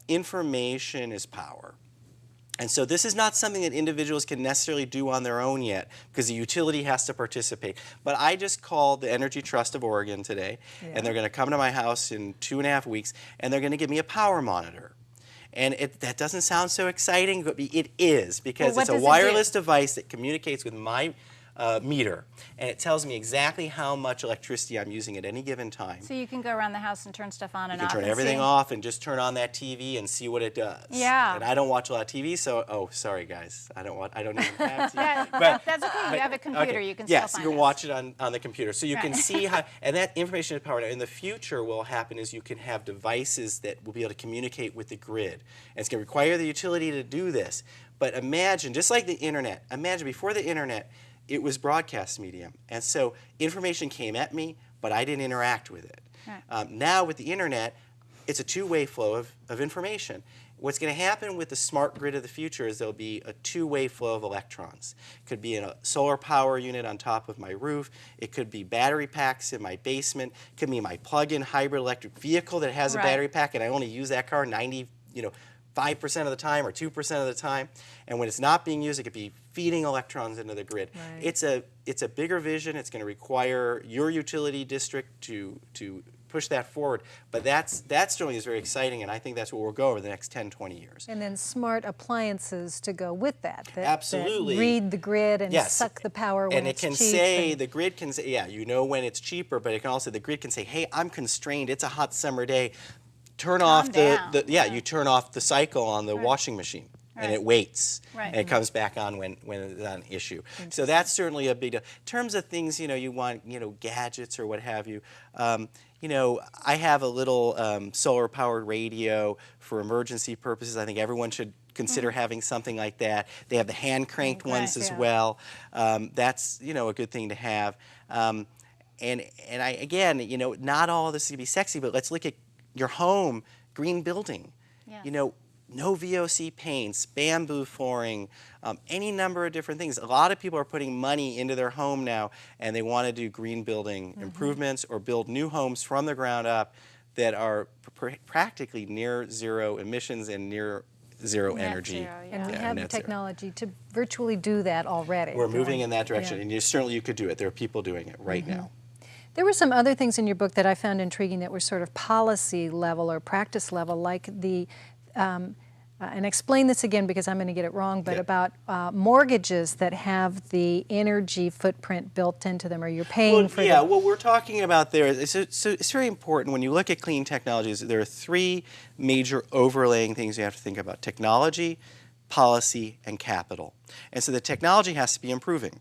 D: information is power. And so this is not something that individuals can necessarily do on their own yet, because the utility has to participate. But I just called the Energy Trust of Oregon today, and they're going to come to my house in 2.5 weeks, and they're going to give me a power monitor. And that doesn't sound so exciting, but it is, because it's a wireless device that communicates with my meter, and it tells me exactly how much electricity I'm using at any given time.
B: So you can go around the house and turn stuff on and off.
D: You can turn everything off and just turn on that TV and see what it does.
B: Yeah.
D: And I don't watch a lot of TV, so sorry guys, I don't even have TV.
B: That's okay. You have a computer.
D: Okay.
B: You can still find
D: you can watch it on the computer, so you can see how. And that information is powered. In the future, what will happen is you can have devices that will be able to communicate with the grid, and it's going to require the utility to do this. But imagine, just like the internet. Imagine before the internet, it was broadcast medium, and so information came at me, but I didn't interact with it. Right. Now with the internet, it's a two-way flow of information. What's going to happen with the smart grid of the future is there'll be a two-way flow of electrons. It could be in a solar power unit on top of my roof. It could be battery packs in my basement. It could be my plug-in hybrid electric vehicle that has a battery pack, and I only use that car 5% of the time or 2% of the time, and when it's not being used, it could be feeding electrons into the grid. Right. It's a bigger vision. It's going to require your utility district to push that forward, but that certainly is very exciting, and I think that's where we'll go over the next 10, 20 years.
C: And then smart appliances to go with that.
D: Absolutely.
C: That read the grid and suck the power when it's cheap.
D: And it can say, the grid can say, when it's cheaper, but it can also, the grid can say, hey, I'm constrained. It's a hot summer day. Turn off you turn off the cycle on the washing machine, and it waits, and it comes back on when it's an issue. So that's certainly a big deal. In terms of things, you want, gadgets or what have you, I have a little solar-powered radio for emergency purposes. I think everyone should consider having something like that. They have the hand-cranked ones as well. That's, a good thing to have. And not all of this is going to be sexy, but let's look at your home, green building, no VOC paints, bamboo flooring, any number of different things. A lot of people are putting money into their home now, and they want to do green building improvements or build new homes from the ground up that are practically near zero emissions and near zero energy.
C: And we have the technology to virtually do that already.
D: We're moving in that direction, and you could do it. There are people doing it right now.
C: There were some other things in your book that I found intriguing that were sort of policy level or practice level, like the, and explain this again because I'm going to get it wrong, but about mortgages that have the energy footprint built into them, or you're paying for them.
D: What we're talking about there, it's very important when you look at clean technologies. There are three major overlaying things you have to think about: technology, policy, and capital. And so the technology has to be improving.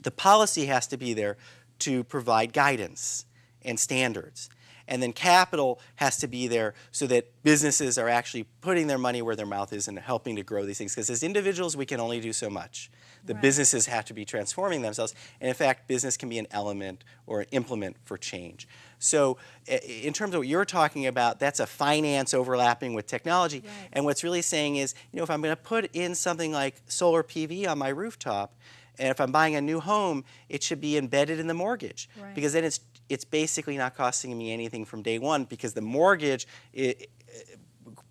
D: The policy has to be there to provide guidance and standards. And then capital has to be there so that businesses are actually putting their money where their mouth is and helping to grow these things. Because as individuals, we can only do so much. The businesses have to be transforming themselves. And in fact, business can be an element or an implement for change. So in terms of what you're talking about, that's a finance overlapping with technology. Right. And what's really saying is, if I'm going to put in something like solar PV on my rooftop, and if I'm buying a new home, it should be embedded in the mortgage. Right. Because then it's basically not costing me anything from day one, because the mortgage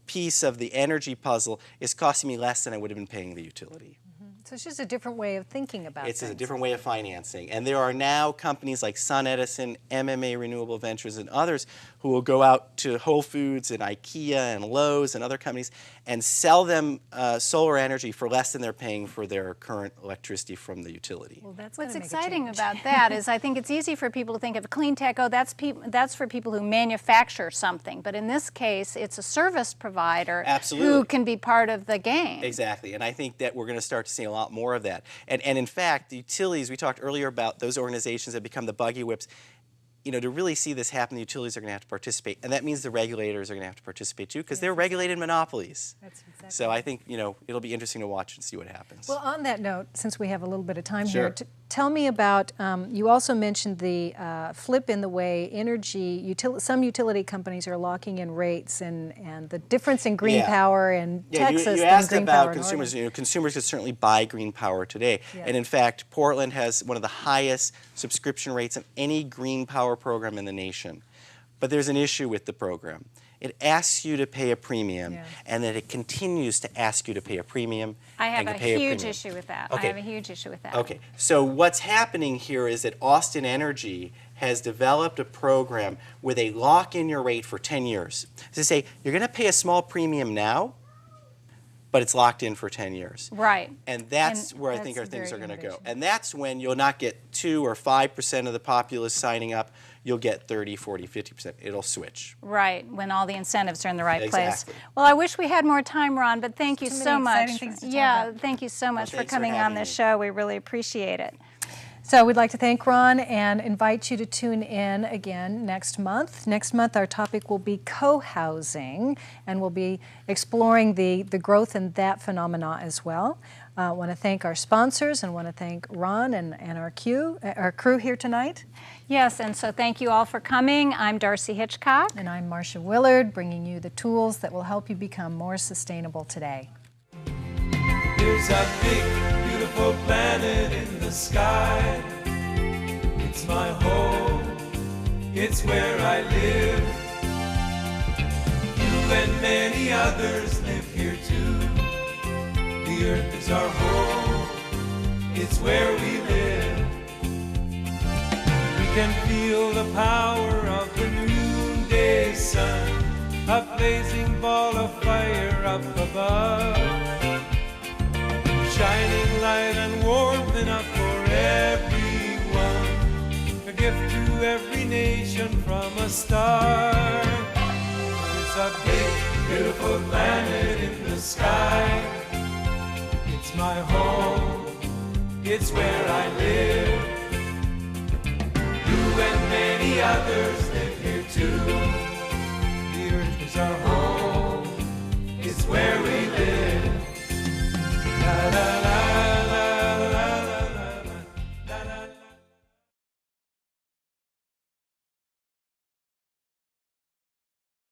D: piece of the energy puzzle is costing me less than I would have been paying the utility.
C: So it's just a different way of thinking about
D: It's
C: things.
D: a different way of financing. And there are now companies like SunEdison, MMA Renewable Ventures, and others who will go out to Whole Foods and IKEA and Lowe's and other companies and sell them solar energy for less than they're paying for their current electricity from the utility.
C: Well, that's
B: what's exciting about that is I think it's easy for people to think of clean tech, oh, that's for people who manufacture something. But in this case, it's a service provider who can be part of the game.
D: Exactly. And I think that we're going to start to see a lot more of that. And in fact, the utilities, we talked earlier about those organizations that become the buggy whips. To really see this happen, the utilities are going to have to participate. And that means the regulators are going to have to participate too, because they're regulated monopolies.
C: That's exactly.
D: So I think, it'll be interesting to watch and see what happens.
C: Well, on that note, since we have a little bit of time here, tell me about, you also mentioned the flip in the way some utility companies are locking in rates and the difference in green power in Texas.
D: You asked about consumers. Consumers could certainly buy green power today. Yeah. And in fact, Portland has one of the highest subscription rates of any green power program in the nation. But there's an issue with the program. It asks you to pay a premium, and then it continues to ask you to pay a premium.
B: I have a huge issue with that.
D: Okay.
B: I have a huge issue with that.
D: Okay, so what's happening here is that Austin Energy has developed a program where they lock in your rate for 10 years. So they say, you're going to pay a small premium now, but it's locked in for 10 years.
B: Right.
D: And that's where I think our things are going to go. And that's when you'll not get 2 or 5% of the populace signing up. You'll get 30, 40, 50%. It'll switch.
B: Right, when all the incentives are in the right place. Well, I wish we had more time, Ron, but thank you so much. Thank you so much for coming on this show. We really appreciate it.
C: So we'd like to thank Ron and invite you to tune in again next month. Next month our topic will be co-housing, and we'll be exploring the growth in that phenomena as well. I want to thank our sponsors and want to thank Ron and our crew here tonight.
B: Yes, and so thank you all for coming. I'm Darcy Hitchcock.
C: And I'm Marcia Willard, bringing you the tools that will help you become more sustainable today.
P: There's a big, beautiful planet in the sky. It's my home, it's where I live. You and many others live here too. The earth is our home, it's where we live. We can feel the power of the noonday sun, a blazing ball of fire up above. Shining light and warmth enough for everyone, a gift to every nation from a star. There's a big, beautiful planet in the sky. It's my home, it's where I live.